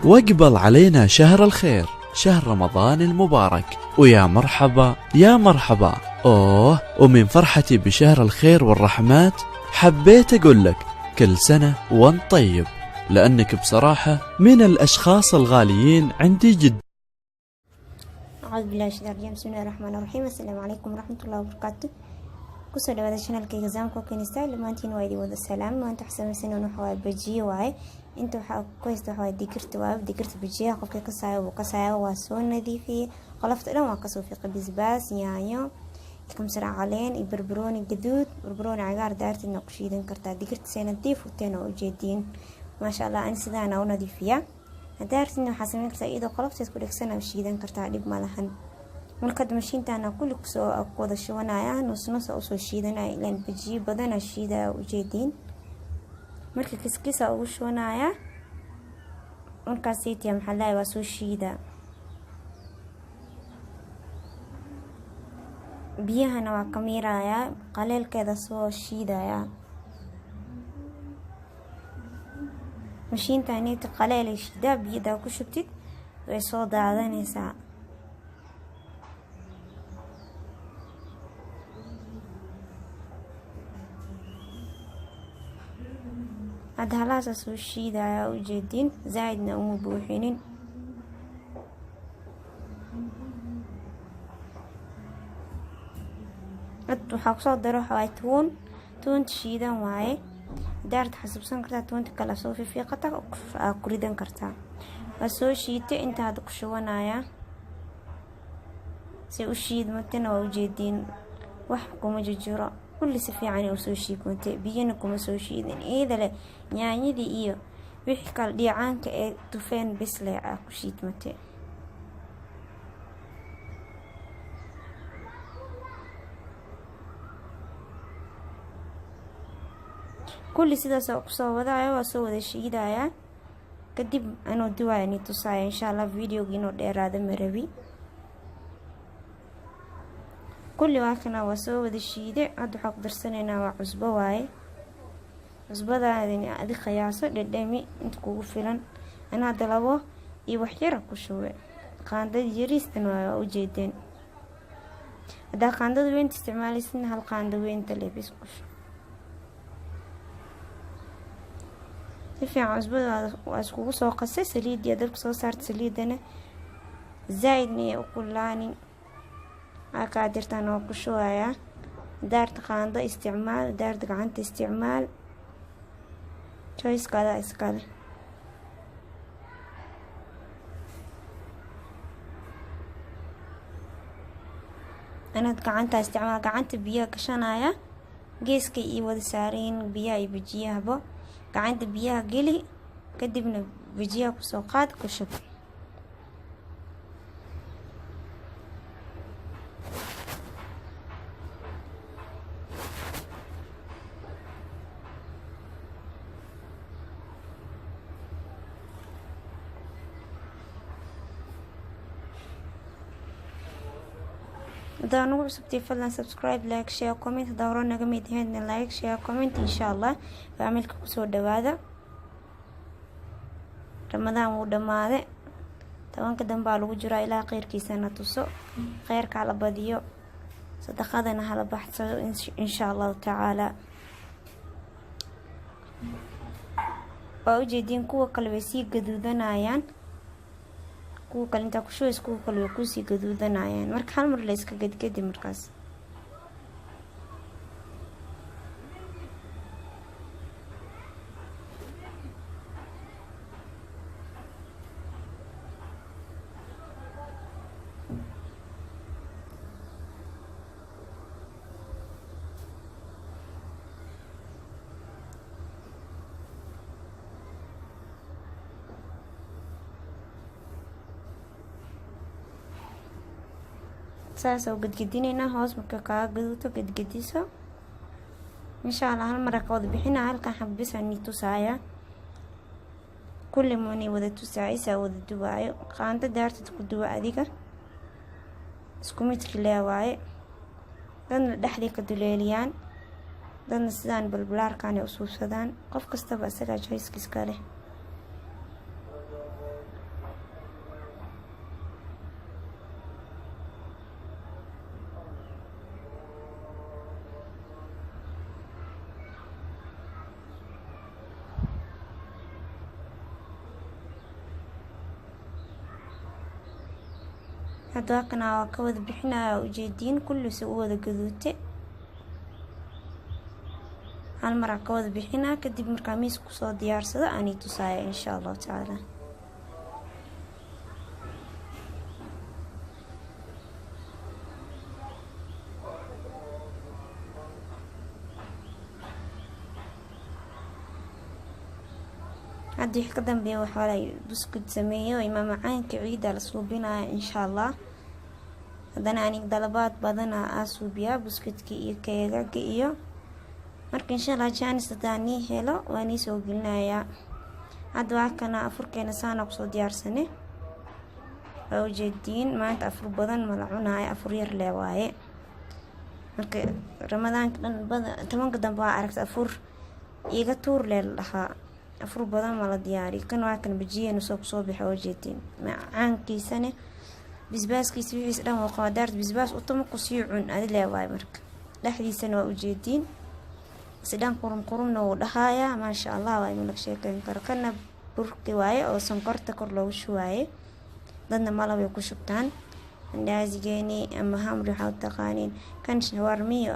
واقبل علينا شهر الخير، شهر رمضان المبارك، ويا مرحبا يا مرحبا. ومن فرحتي بشهر الخير والرحمات حبيت أقول لك كل سنة وانت طيب، لأنك بصراحة من الأشخاص الغاليين عندي جدا. أعوذ بالله من الشيطان الرجيم. بسم الله الرحمن الرحيم. السلام عليكم ورحمة الله وبركاته. kusoo dhawaada channelkayga Zamko Kenista. Lamaantiin waa idin wada salaam. maanta xasamaysan waxa bajiye waaye. inta waxa ku haysta waxa digirta waa digirta bajiye qofka ka saayo waa soo nadiifiyay. qolofta dhan waa ka soo fiiqay bisbaas, yaanyo, kamsar caleen iyo barbarooni gaduud, barbarooni cagaar daartina ku shiidan kartaa. digirta si nadiif u teen oo jeedin. Masha Allah aan sidaan u nadiifiyaa. daartina waxa sameyn kartaa iyadoo qolofteed ku dhigsan oo shiidan kartaa dhib ma lahan. marka mashiintaana kulli kusoo wada shubanaya nus soo shiidanaya ilaan bajiye badan shiida u jeedin. marka kiskisa ugu shubanaya markaas siitiya maxallay waa soo shiida. biyahana waa kamiraya qaleelkeeda soo shiidaya. mashiintaani qaleel shiida biyada ku shubtid way soo daadanaysaa. هذا هلاس سوشي دا وجدين زايدنا ومبوحين. أنتو حقصاد دروح واي تون تشيدا واي دارت حسب سنكرتا تون تكلا صوفي في قطع كريدن كرتا وسوشيتي انت هادو كشوانايا سيوشيد متنا وجدين وحكم ججرا كل سفيعني وسوشي كنت بينكم سوشي إذا لا يعني دي إيو ويحكال دي عنك تفين بس لا أكشيت متى. كل سيدا سوى وضعي وسوى ذا الشيء دايا كدب أنا دواني تصايا إن شاء الله فيديو جينو دير هذا مربي. كل واحدنا وسوى ذا الشيء ده عدو حق درسنا وعصبة واي عصبة ده يعني أدي خياسة قدامي أنت كوفلان أنا هذا لبوا يوحيرك وشوي قاندة جريستن وجدين هذا قاندة وين تستعمالي سن هالقاندة وين تلبس كوش في عصبة واسكو سوق سليد يدك صارت سليد أنا زايدني وكلاني أكادرتان وكشوية دارت قاندة استعمال دارت قعنت استعمال شويس كذا إسكال. أنا قعنت استعمال قعنت بيا كشنايا جيسكي إيوة سارين بيا يبجيها بو قعنت بيا قلي كدبنا بجيها بسوقات كشب. دانو سبتي فلان سبسكرايب لايك شير كومنت دورنا قميت هنا لايك شير كومنت إن شاء الله بعملك كسور دوادا رمضان ودماده طبعا كدن بالو جرا إلى خير كيسنا تصو خيرك على بديو صدقنا على بحث إن شاء الله تعالى. وأوجدين كوا كلبسي جدودنا عيان kuwa kale inta ku shooys kuwa kale way ku sii gaduudanayaan marka hal mar la iska gadgadi markaas. ساسو قدقدينينا هوس مركا قدوتو قدقديسو إن شاء الله هالمرة كوض بحنا هالكا حبسها اني تسايا كل موني وذا تساعي ساو وذا دواعي قانتا دارتا تكو دواعي ديكا اسكوميتك لا واعي دان دحدي كدوليليان دان سدان بالبلار كاني أصوص سدان قف كستبا سكا جايس كسكالي hadda kana ka wada bixinaa ujeedin kullu soo wada gaduute hal mar ka wada bixinaa kadib markaa miis ku soo diyaarsado aan tusaayo insha Allah taala haddii ka dambeeyo waxa la buskud sameeyo ima macaanka ciida la suubinaa insha Allah hadana aan dalabaad badan asuubiya buskudki iyo keegaga iyo marka insha Allah jaanis tadaani helo waan soo gelinayaa hadda kana afurkeena saana ku soo diyaarsanay oo jeedin maanta afur badan ma la cunaay afur yar leewaaye marka ramadaanka dhan badan tamanka dambe aragta afur iga tuur leedahay afur badan ma la diyaari kan waa kan bajiyeena soo bixo jeedin macaankiisana bisbaaskiisa wixii dhan waa qadaar bisbaas u tamo ku sii cun aad leewaay marka dhaxdiisana waa ujeedin sidaan qurumna uu dhahaaya ma sha Allah waa inuu sheekayn karo kana burki waaye oo sonkorta kor loogu shuwaaye dadna malab ku shubtaan ndaazigeeni ama hamri waxa taqaaniin kan shawarmi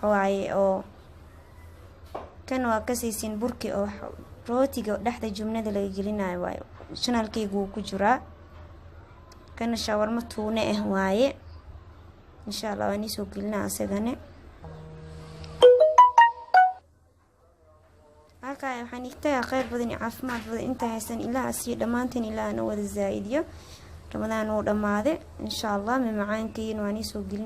waaye oo kan waa ka siisin burki oo rootiga dhaxda jumnada laga gelinayo waaye channelkaygu ku jira kana shawarma tuuna waaye insha Allah waan soo gelinaa asagana waxaan igtaa qayb badan caafimaad badan inta haysan ilaa si dhamaanteen ilaa ana wada zaaidiyo ramadaan oo dhamaade insha Allah ma macaankeen waan soo gelin